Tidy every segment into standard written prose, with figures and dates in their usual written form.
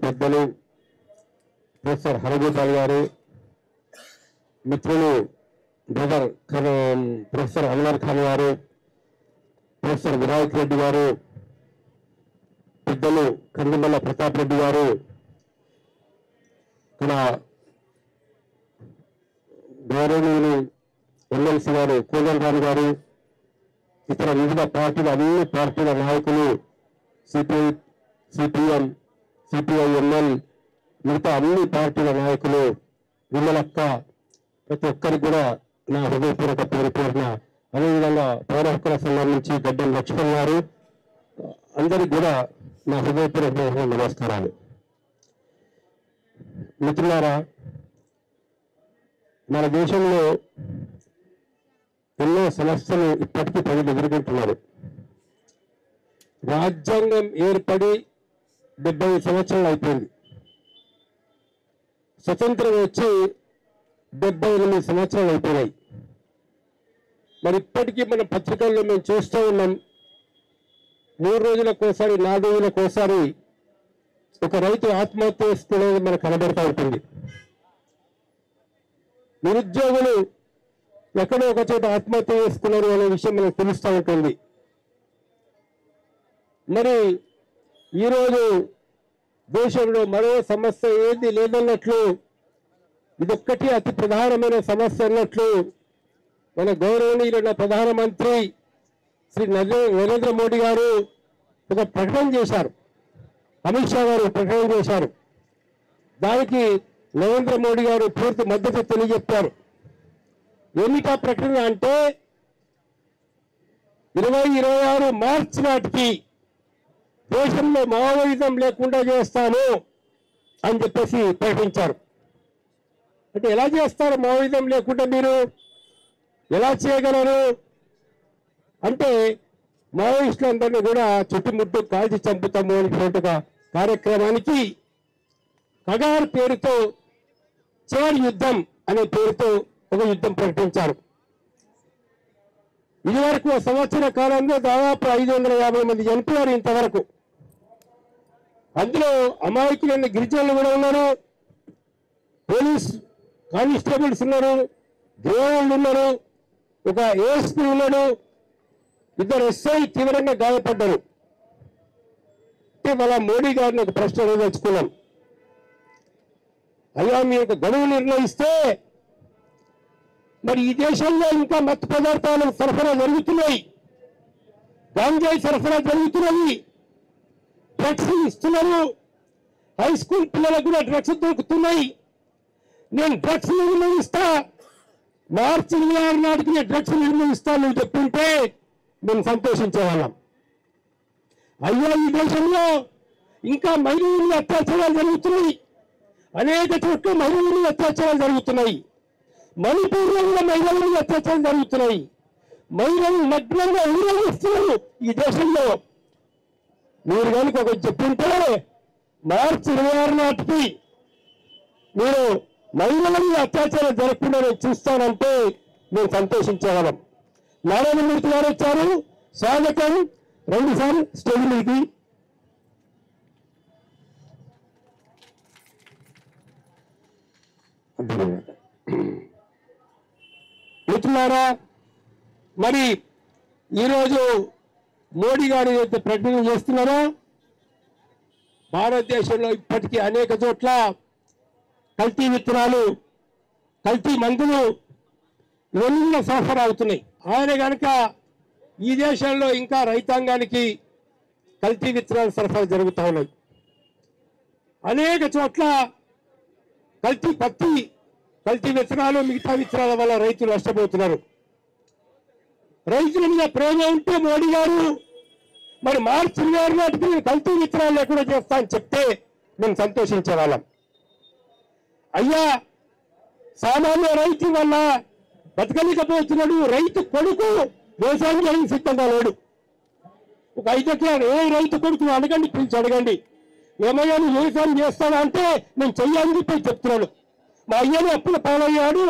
పెద్దలు ప్రొఫెసర్ హరగోపాల్ గారు, మిత్రులు బ్రదర్ ప్రొఫెసర్ అన్వర్ ఖాన్ గారు, ప్రొఫెసర్ వినాయక్ రెడ్డి గారు, పెద్దలు కందిమల్ల ప్రతాప్ రెడ్డి గారు, ఇక్కడ గౌరవనీయులు ఎమ్మెల్సీ గారు కోదండరామ్ గారు, ఇతర వివిధ పార్టీల అన్ని పార్టీల నాయకులు, సిపిఐ, సిపిఎం, సిపిఐఎంఎల్, మిగతా అన్ని పార్టీల నాయకులు, విమలక్క, ప్రతి ఒక్కరికి కూడా నా హృదయపూర్వక పేరు పేరున, అదేవిధంగా పౌర హక్కుల సంఘం నుంచి గడ్డం లక్ష్మణ్ గారు, అందరికి కూడా నా హృదయపూర్వక నమస్కారాలు. మిత్రులారా, మన దేశంలో ఎన్నో సమస్యలు ఇప్పటికీ ప్రజలు ఎదుర్కొంటున్నారు. రాజ్యాంగం ఏర్పడి 70 సంవత్సరాలు అయిపోయింది. స్వతంత్రం వచ్చి 78 సంవత్సరాలు అయిపోయినాయి. మరి ఇప్పటికీ మన పత్రికల్లో మేము చూస్తూ ఉన్నాం, 3 రోజులకోసారి 4 రోజులకోసారి ఒక రైతు ఆత్మహత్య చేసుకునేది మనకు కనబడుతూ ఉంటుంది. నిరుద్యోగులు ఎక్కడో ఒక చోట ఆత్మహత్య చేసుకున్నారు అనే విషయం మనకు తెలుస్తూ ఉంటుంది. మరి ఈరోజు దేశంలో మరో సమస్య ఏది లేదన్నట్లు, ఇదొక్కటి అతి ప్రధానమైన సమస్య అన్నట్లు మన గౌరవనీయులైన ప్రధానమంత్రి శ్రీ నరేంద్ర మోడీ గారు ఒక ప్రకటన చేశారు. అమిత్ షా గారు ప్రకటన చేశారు. దానికి నరేంద్ర మోడీ గారు పూర్తి మద్దతు తెలియజెప్పారు. ఏమిటా ప్రకటన అంటే 2026 మార్చి నాటికి దేశంలో మావోయిజం లేకుండా చేస్తాను అని చెప్పేసి ప్రకటించారు. అంటే ఎలా చేస్తారు మావోయిజం లేకుండా? మీరు ఎలా చేయగలరు అంటే, మావోయిస్టులందరినీ కూడా చుట్టుముట్టు కాల్చి చంపుతాము అనేటువంటి కార్యక్రమానికి కగార్ పేరుతో చివరి యుద్ధం అనే పేరుతో ఒక యుద్ధం ప్రకటించారు. ఇదివరకు సంవత్సర కాలంలో దాదాపు 550 మంది చనిపోయారు ఇంతవరకు. అందులో అమాయకులైన గిరిజనులు కూడా ఉన్నారు, పోలీస్ కానిస్టేబుల్స్ ఉన్నారు, దేవాళ్ళు ఉన్నారు, ఒక ఏఎస్పీ ఉన్నాడు, 2 ఎస్ఐ తీవ్రంగా గాయపడ్డారు. అంటే వాళ్ళ మోడీ గారిని ఒక ప్రశ్న తెచ్చుకున్నాం. అయ్యా, మీ యొక్క గడువు నిర్ణయిస్తే మరి ఈ దేశంలో ఇంకా మత్తు పదార్థాలు సరఫరా జరుగుతున్నాయి, గాంజాయి సరఫరా జరుగుతున్నది, డ్రగ్స్ ఇస్తున్నారు, హై స్కూల్ పిల్లలకు కూడా డ్రగ్స్ దొరుకుతున్నాయి. నేను డ్రగ్స్ నిర్మూలిస్తా, మార్చి 26 నాటికి నేను డ్రగ్స్ నిర్మూలిస్తాను నువ్వు చెప్తుంటే మేము సంతోషించేవాళ్ళం. అయ్యా, ఈ దేశంలో ఇంకా మహిళలు అత్యాచారాలు జరుగుతున్నాయి, అనేక చోట్ల మహిళలు అత్యాచారాలు జరుగుతున్నాయి, మణిపూర్లో కూడా మహిళలు అత్యాచారాలు జరుగుతున్నాయి, మహిళలు నగ్నంగా ఊరేగిస్తున్నారు ఈ దేశంలో. మీరు కనుక ఒకటి చెప్తుంటే మార్చి 26 నాటికి మీరు మహిళలను అత్యాచారం జరగకుండా నేను చూస్తానంటే మేము సంతోషించగలం. నారాయణమూర్తి గారు వచ్చారు, స్వాగతం. 2 సార్లు స్టేజ్ మీదకి. మిత్రులారా, మరి ఈరోజు మోడీ గారు ఏదైతే ప్రకటన చేస్తున్నారో, భారతదేశంలో ఇప్పటికీ అనేక చోట్ల కల్తీ విత్తనాలు, కల్తీ మందులు ఇవన్నీ సరఫరా అవుతున్నాయి. ఆయన కనుక ఈ దేశంలో ఇంకా రైతాంగానికి కల్తీ విత్తనాలు సరఫరా జరుగుతూ ఉన్నాయి. అనేక చోట్ల కల్తీ పత్తి, కల్తీ విత్తనాలు, మిగతా విత్తనాల వల్ల రైతులు నష్టపోతున్నారు. రైతుల మీద ప్రేమ ఉంటే మోడీ గారు మరి మార్చి 26 నాటికి నేను కల్తీ విత్తనాలు లేకుండా చేస్తా అని చెప్తే మేము సంతోషించే వాళ్ళం. అయ్యా, సామాన్య రైతు వల్ల బతకలేకపోతున్నాడు. రైతు కొడుకు వ్యవసాయం చేయడానికి సిద్ధంగా లేడు. ఒక 5 ఎకరాలు ఏ రైతు కొడుకు అడగండి, పిలిచి అడగండి, ఏమయ్యా నువ్వు వ్యవసాయం చేస్తావా అంటే నేను చెయ్యాలని చెప్పి చెప్తున్నాడు. మా అయ్యను అప్పుల పాలయ్యాడు,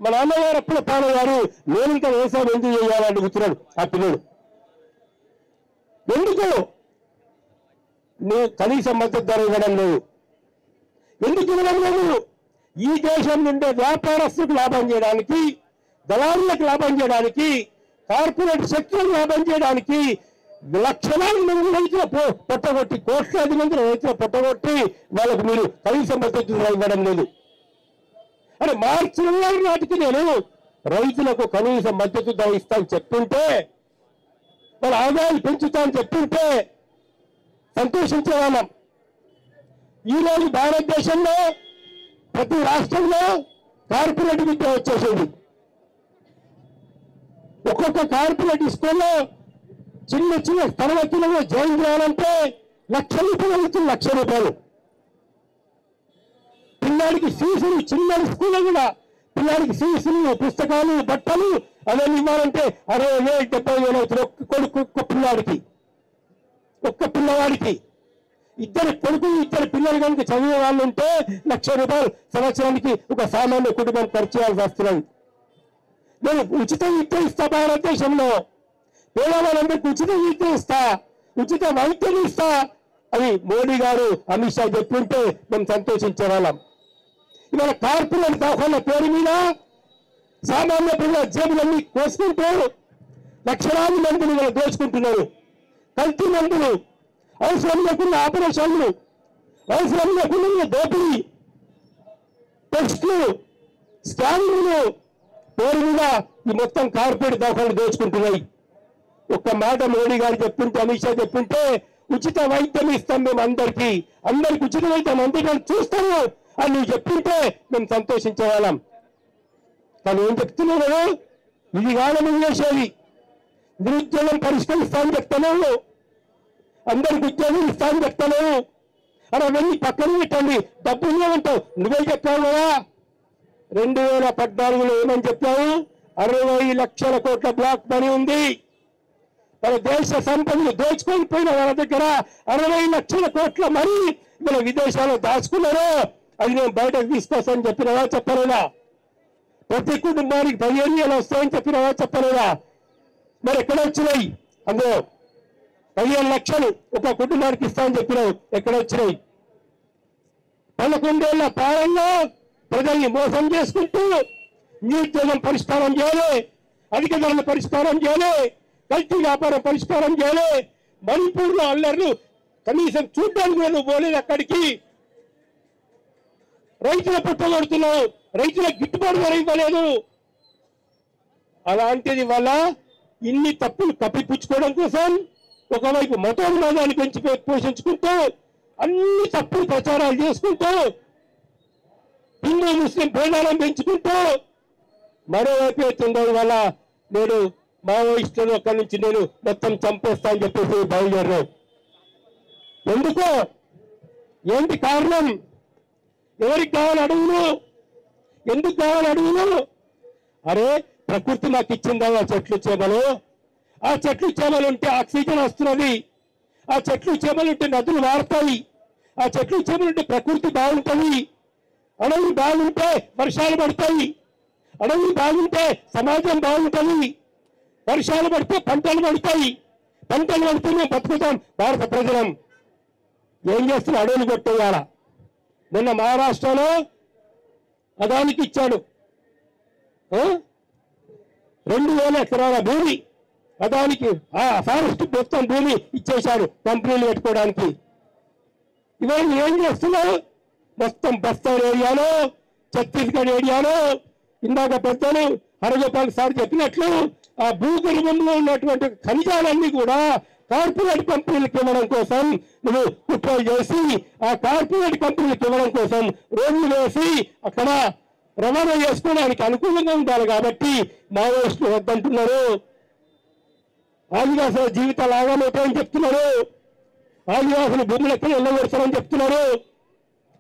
మా నాన్నగారు అప్పుల పాలయ్యారు, నేను ఇంకా వ్యవసాయం ఎందుకు చేయాలని అడుగుతున్నాడు ఆ పిల్లడు. ఎందుకు నువ్వు కనీస మద్దతు ధర ఇవ్వడం లేదు? ఎందుకు ఇవ్వడం లేదు? ఈ దేశం నుండే వ్యాపారస్తులకు లాభం చేయడానికి, దళారులకు లాభం చేయడానికి, కార్పొరేట్ శక్తులకు లాభం చేయడానికి లక్షలాది మంది రైతుల పొట్టగొట్టి, కోట్లాది మంది రైతుల పొట్టగొట్టి వాళ్ళకు మీరు కనీస మద్దతు ఇవ్వడం లేదు. అరే మార్చి 20 నాటికి నేను రైతులకు కనీస మద్దతు ధర ఇస్తాను చెప్తుంటే, వాళ్ళ ఆదాయాలు పెంచుతాను చెప్తుంటే సంతోషించే వాళ్ళం. ఈరోజు భారతదేశంలో ప్రతి రాష్ట్రంలో కార్పొరేట్ విద్య వచ్చేసింది. ఒక్కొక్క కార్పొరేట్ స్కూల్లో చిన్న చిన్న తరగతులలో జాయిన్ చేయాలంటే ₹1,00,000 ₹1,00,000. పిల్లాడికి ఫీజులు, చిన్న స్కూల్లో కూడా పిల్లాడికి ఫీజులు, పుస్తకాలు, బట్టలు అవన్నీ ఇవ్వాలంటే 60,000 70,000 అవుతుంది ఒక్క కొడుకు, ఒక్క పిల్లవాడికి. ఇద్దరు కొడుకులు, ఇద్దరు పిల్లలు కనుక చదివే వాళ్ళు ఉంటే ₹1,00,000 సంవత్సరానికి ఒక సామాన్య కుటుంబం ఖర్చు చేయాల్సి వస్తున్నది. నేను ఉచిత విద్య ఇస్తా, భారతదేశంలో పేదవాళ్ళందరికీ ఉచిత విద్య ఇస్తా, ఉచిత వైద్యం ఇస్తా అని మోడీ గారు, అమిత్ షా చెప్తుంటే మేము సంతోషించే వాళ్ళం. ఇవాళ కార్పొరేట్ దవాఖాన పేరు మీద సామాన్య ప్రజల జేబులన్నీ కోసుకుంటూ లక్షలాది మందిని ఇలా దోచుకుంటున్నారు. కల్తీ మందులు, అవసరం లేకుండా ఆపరేషన్లు, అవసరం లేకుండా దోపిడీ, టెస్టులు, స్కాన్లు పేరు మీద ఈ మొత్తం కార్పొరేట్ దవాఖానలు దోచుకుంటున్నాయి. ఒక్క మాట మోడీ గారు చెప్తుంటే, అమిత్ షా చెప్తుంటే ఉచిత వైద్యం ఇస్తాం మేము అందరికీ ఉచిత వైద్యం అందరికీ చూస్తాము అని నువ్వు చెప్తుంటే మేము సంతోషించే వాళ్ళం. కానీ ఏం చెప్తున్నావు? ఇది కాదు నువ్వు చేసేది. నిరుద్యోగం పరిష్కరిస్తానని చెప్తాను, అందరికి ఉద్యోగం ఇస్తానని చెప్తాను. అలా వెళ్ళి పక్కన పెట్టండి, డబ్బులు ఉంటావు. నువ్వే చెప్పావు కదా 2014లో ఏమని చెప్పావు? 60 లక్షల కోట్ల బ్లాక్ మనీ ఉంది. మన దేశ సంపదను దోచుకొని పోయిన వాళ్ళ దగ్గర 60 లక్షల కోట్ల మనీ మన విదేశాల్లో దాచుకున్నారో అది నేను బయటకు తీసుకొస్తానని చెప్పినవా చెప్పలేదా? ప్రతి కుటుంబానికి 15,000 వస్తాయని చెప్పినవా చెప్పలేదా? మరి ఎక్కడ వచ్చినాయి? అందులో 15 లక్షలు ఒక కుటుంబానికి ఇస్తామని చెప్పినావు, ఎక్కడ వచ్చినాయి? 11 ఏళ్ల పాలనలో ప్రజల్ని మోసం చేసుకుంటూ నిరుద్యోగం పరిష్కారం చేయలే, అధిక ధరల పరిష్కారం చేయలే, కల్తీ వ్యాపారం పరిష్కారం చేయలే, మణిపూర్లో అల్లర్లు కనీసం చూడ్డానికి నువ్వు పోలేదు అక్కడికి. రైతుల పుట్టగొడుతున్నావు, రైతుల గిట్టుబాటు ధర ఇవ్వలేదు. అలాంటిది వల్ల ఇన్ని తప్పులు కప్పిపుచ్చుకోవడం కోసం ఒకవైపు మతోన్మాదాన్ని పెంచి పోషించుకుంటూ అన్ని తప్పులు ప్రచారాలు చేసుకుంటూ హిందూ ముస్లిం భేదాలను పెంచుకుంటూ మరోవైపు ఎత్తుండడం వల్ల నేను మావోయిస్టులను అక్కడి నుంచి నేను మొత్తం చంపేస్తా అని చెప్పేసి బయలుదేరాను. ఎందుకో? ఏంటి కారణం? ఎవరికి కావాలి అడుగును? ఎందుకు కావాలి అడుగును? అరే ప్రకృతి నాకు ఇచ్చిందా ఆ చెట్లు చేమలు, ఆ చెట్లు చేమలు ఉంటే ఆక్సిజన్ వస్తున్నది, ఆ చెట్లు చేమలు ఉంటే నదులు వాడతాయి, ఆ చెట్లు చేమలు ఉంటే ప్రకృతి బాగుంటుంది, అడవులు బాగుంటే వర్షాలు పడతాయి, అడవులు బాగుంటే సమాజం బాగుంటుంది, వర్షాలు పడితే పంటలు పడతాయి, పంటలు పడితేనే బతుకుతాం భారత ప్రజలం. ఏం చేస్తున్నా? అడవులు కొట్టేయాల. నిన్న మహారాష్ట్రలో అదానికి ఇచ్చాడు 2,000 ఎకరాల భూమి, అదానికి ఆ ఫారెస్ట్ మొత్తం భూమి ఇచ్చేశాడు కంపెనీలు పెట్టుకోవడానికి. ఇవాళ ఏం చేస్తున్నారు? మొత్తం బస్తర్ ఏరియాలో, ఛత్తీస్గఢ్ ఏరియాలో ఇందాక పెద్దలు హరగోపాల్ సార్ చెప్పినట్లు ఆ భూగర్భంలో ఉన్నటువంటి ఖనిజాలన్నీ కూడా కార్పొరేట్ కంపెనీలకు ఇవ్వడం కోసం నువ్వు కుట్రలు చేసి ఆ కార్పొరేట్ కంపెనీలకు ఇవ్వడం కోసం రోడ్లు వేసి అక్కడ రవాణా చేసుకోవడానికి అనుకూలంగా ఉండాలి కాబట్టి మావోయిస్టులు వద్దంటున్నారు. ఆదివాసుల జీవితాలు ఆగమవుతాయని చెప్తున్నారు, ఆదివాసులు భూములకి వెళ్ళగొడతారని చెప్తున్నారు.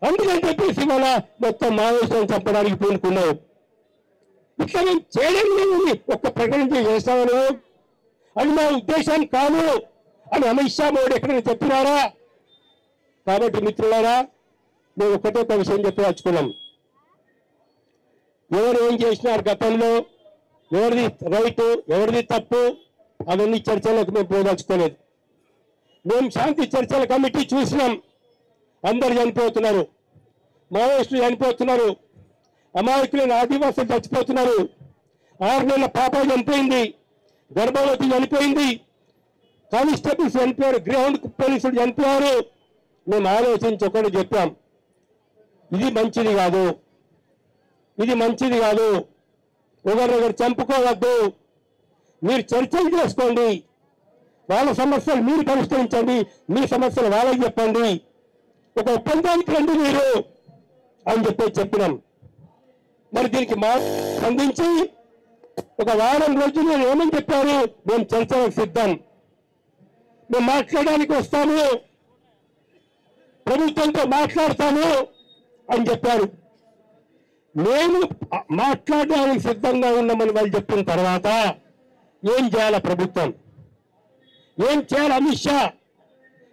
అందుకని చెప్పేసి ఇవాళ మొత్తం మావోయిస్టులను చంపడానికి పూనుకున్నావు. ఇట్లా మేము చేయడం లేదని ఒక్క ప్రకటన చేస్తాను, అది మా ఉద్దేశం కాదు అని అమిత్ షా మోడీ ఎక్కడైనా చెప్పినారా? కాబట్టి మిత్రులారా, మేము ఒకటే విషయం చెప్పదలుచుకున్నాం. ఎవరు ఏం చేసినారు గతంలో, ఎవరిది రైటు ఎవరిది తప్పు అవన్నీ చర్చలకు మేము పోదలుచుకోలేదు. మేము శాంతి చర్చల కమిటీ చూసినాం, అందరు చనిపోతున్నారు. మావోయిస్టులు చనిపోతున్నారు, అమాయకులైన ఆదివాసులు చచ్చిపోతున్నారు, 6 నెలల పాప చనిపోయింది, గర్భవతి చనిపోయింది, కానిస్టేబుల్స్ చనిపోయారు, గ్రౌండ్ పోలీసులు చనిపోయారు. మేము ఆలోచించి ఒకటి చెప్పాం, ఇది మంచిది కాదు, ఇది మంచిది కాదు, ఒకరినొకరు చంపుకోవద్దు, మీరు చర్చలు చేసుకోండి, వాళ్ళ సమస్యలు మీరు పరిష్కరించండి, మీ సమస్యలు వాళ్ళకి చెప్పండి, ఒక ఒప్పందానికి రండి మీరు అని చెప్పినాం. మరి దీనికి స్పందించి ఒక వారం రోజులు నేను ఏమని చెప్పారు, మేము చర్చలకు సిద్ధం, మేము మాట్లాడడానికి వస్తాము, ప్రభుత్వంతో మాట్లాడతాము అని చెప్పారు. మేము మాట్లాడడానికి సిద్ధంగా ఉన్నామని వాళ్ళు చెప్పిన తర్వాత ఏం చేయాల ప్రభుత్వం, ఏం చేయాలి అమిత్ షా,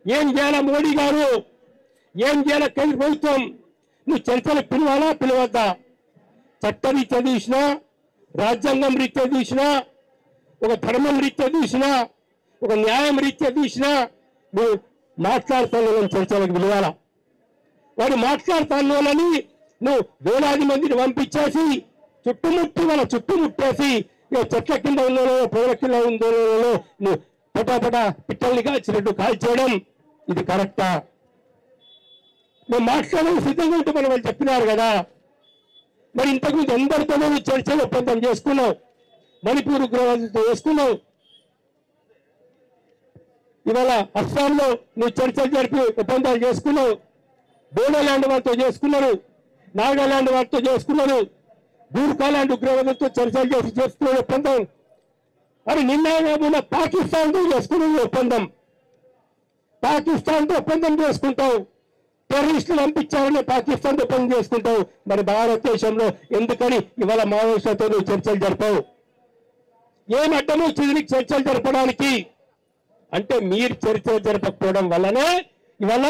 ఏం చేయాల మోడీ గారు, ఏం చేయాల కేంద్ర ప్రభుత్వం? నువ్వు చర్చలకు పిలవాలా పిలవద్దా? చట్టరీత్యా చూసినా, రాజ్యాంగం రీత్యా చూసినా, ఒక ధర్మం రీత్యా చూసినా, ఒక న్యాయం రీత్యా చూసినా నువ్వు మాట్లాడుతాను చర్చలకు పిలవాలా? వాడు మాట్లాడుతాను నువ్వు వేలాది మందిని పంపించేసి చుట్టుముట్టేసి చెట్ల కింద ఉన్న పొగల కింద ఉందో నువ్వు పటాపట పిట్టల్ని కాల్చినట్టు కాల్చేయడం ఇది కరెక్టా? మేము మాట్లాడడం సిద్ధంగా ఉంటామని వాళ్ళు చెప్పినారు కదా. మరి ఇంతకుముందు అందరితోనూ చర్చలు ఒప్పందం చేసుకున్నావు, మణిపూర్ ఉగ్రవాదులతో చేసుకున్నావు, ఇవాళ అస్సాంలో నువ్వు చర్చలు జరిపి ఒప్పందాలు చేసుకున్నావు, బోడోల్యాండ్ వాళ్ళతో చేసుకున్నారు, నాగాలాండ్ వాళ్ళతో చేసుకున్నారు, గూర్ఖాలాండ్ ఉగ్రవాదులతో చర్చలు చేసుకునే ఒప్పందం. మరి నిన్న పాకిస్తాన్తో చేసుకునే ఒప్పందం, పాకిస్తాన్తో ఒప్పందం చేసుకుంటావు, టెర్రరిస్టులు పంపించారని పాకిస్తాన్తో ఒప్పందం చేసుకుంటావు. మరి భారతదేశంలో ఎందుకని ఇవాళ మావోయిస్టులతో నువ్వు చర్చలు జరపవు? ఏం అడ్డం వచ్చింది నీకు చర్చలు జరపడానికి? అంటే మీరు చర్చలు జరపకపోవడం వల్లనే ఇవాళ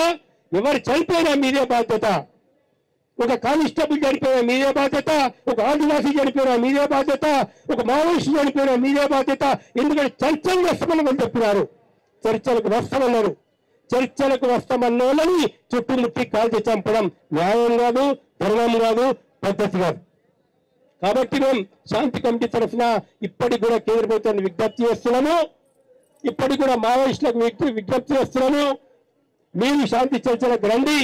ఎవరు చనిపోయినా మీదే బాధ్యత, ఒక కానిస్టేబుల్ చనిపోయినా మీదే బాధ్యత, ఒక ఆదివాసీ చనిపోయినా మీదే బాధ్యత, ఒక మావోయిస్టు చనిపోయినా మీదే బాధ్యత. ఎందుకంటే చర్చలు వస్తామని వాళ్ళు చెప్పినారు, చర్చలకు వస్తామన్నారు. చర్చలకు వస్తామన్న వాళ్ళని చుట్టుముట్టి కాల్చి చంపడం న్యాయం కాదు, ధర్మం కాదు, పద్ధతి కాదు. కాబట్టి మేము శాంతి కమిటీ తరఫున ఇప్పటికి కూడా కేంద్ర ప్రభుత్వాన్ని విజ్ఞప్తి చేస్తున్నాము, ఇప్పటికి కూడా మావోయిస్టులకు విజ్ఞప్తి చేస్తున్నాము, మీరు శాంతి చర్చలకు రండి.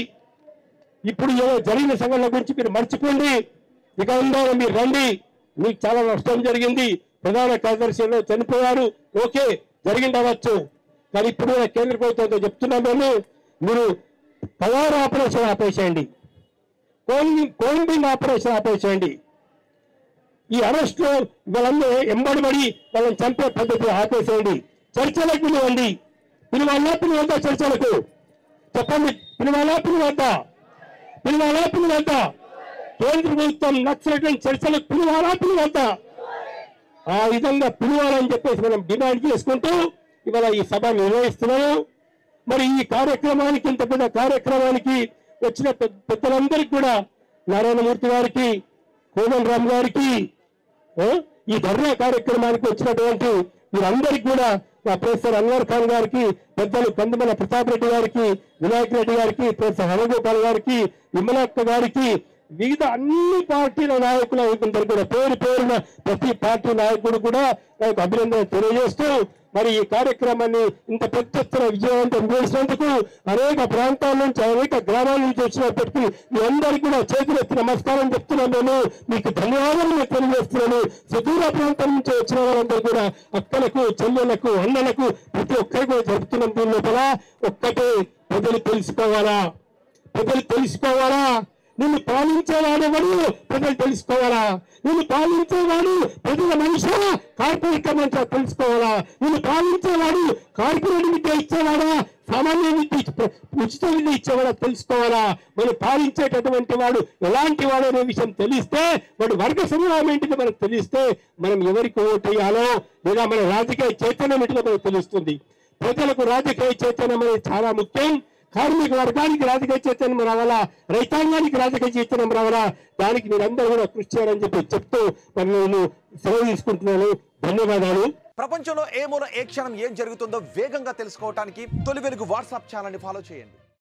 ఇప్పుడు ఏదో జరిగిన సంఘటనల గురించి మీరు మర్చిపోండి, ఇక ఉండాలి మీరు రండి. మీకు చాలా నష్టం జరిగింది, ప్రధాన కార్యదర్శిలో చనిపోయారు, ఓకే జరిగిండవచ్చు, కానీ ఇప్పుడు కేంద్ర ప్రభుత్వంతో చెప్తున్నాం మేము, మీరు పవర్ ఆపరేషన్ ఆపేసేయండి, కోయింగ్ ఆపరేషన్ ఆపేసేయండి, ఈ అరెస్ట్ వాళ్ళందరూ ఎంబడిబడి వాళ్ళని చంపే పద్ధతి ఆపేసేయండి, చర్చలకు పిలవండి. పిలవద్దా చర్చలకు? చెప్పండి, పిలవద్దా? కేంద్ర ప్రభుత్వం నక్సలైట్లను చర్చలకు పిలవద్దా? ఆ విధంగా పిలవాలని చెప్పేసి మనం డిమాండ్ చేసుకుంటూ ఇవాళ ఈ సభ నిర్వహిస్తున్నాము. మరి ఈ కార్యక్రమానికి, ఇంత పెద్ద కార్యక్రమానికి వచ్చిన పెద్దలందరికీ కూడా, నారాయణమూర్తి గారికి, కోదండ రామ్ గారికి, ఈ ధర్నా కార్యక్రమానికి వచ్చినటువంటి మీరందరికీ కూడా, మా ప్రొఫెసర్ అన్వర్ ఖాన్ గారికి, పెద్దలు కందుమల ప్రతాప్ రెడ్డి గారికి, వినాయక్ రెడ్డి గారికి, ప్రొఫెసర్ హరగోపాల్ గారికి, విమలక్క గారికి, వివిధ అన్ని పార్టీల నాయకుల కూడా పేరు పేరున ప్రతి పార్టీ నాయకుడు కూడా నాకు అభినందన తెలియజేస్తూ, మరి ఈ కార్యక్రమాన్ని ఇంత పెద్ద ఎత్తున విజయవంతం చేసినందుకు అనేక ప్రాంతాల నుంచి, అనేక గ్రామాల నుంచి వచ్చినప్పటికీ మీ అందరికీ కూడా చేతులెత్తి నమస్కారం చెప్తున్నాను. నేను మీకు ధన్యవాదాలు తెలియజేస్తున్నాను. సుదూర ప్రాంతం నుంచి వచ్చిన వాళ్ళందరూ కూడా అక్కలకు, చెల్లెలకు, అన్నలకు ప్రతి ఒక్కరికి కూడా జరుపుతున్నాం. దీని లోపల ఒక్కటే, ప్రజలు తెలుసుకోవాలా, నిన్ను పాలించేవాడెవడు ప్రజలు తెలుసుకోవాలా, నిన్ను పాలించేవాడు ప్రజల మనిషి కార్పొరేట్ మనిషి తెలుసుకోవాలా, నిన్ను పాలించేవాడు కార్పొరేట్ విద్య ఇచ్చేవాడా, సామాన్య విద్య ఉచిత విద్య ఇచ్చేవాడా తెలుసుకోవాలా. మనం పాలించేటటువంటి వాడు ఎలాంటి వాడు అనే విషయం తెలిస్తే, వాడు వర్గ సమూహం ఏంటిదో మనకు తెలిస్తే, మనం ఎవరికి ఓటు వేయాలో లేదా మన రాజకీయ చైతన్యం ఏంటిదో మనకు తెలుస్తుంది. ప్రజలకు రాజకీయ చైతన్యం అనేది చాలా ముఖ్యం. కార్మిక వర్గానికి రాజకీయ చైతన్యం రావాలా, రైతాంగానికి రాజకీయ చైతన్యం రావాలా, దానికి మీరందరూ కూడా కృషి చేయాలని చెప్తూ మరి నేను సెలవు తీసుకుంటున్నాను. ధన్యవాదాలు. ప్రపంచంలో ఏ మూల ఏ క్షణం ఏం జరుగుతుందో వేగంగా తెలుసుకోవడానికి తొలి వెలుగు వాట్సాప్ ఛానల్ ని ఫాలో చేయండి.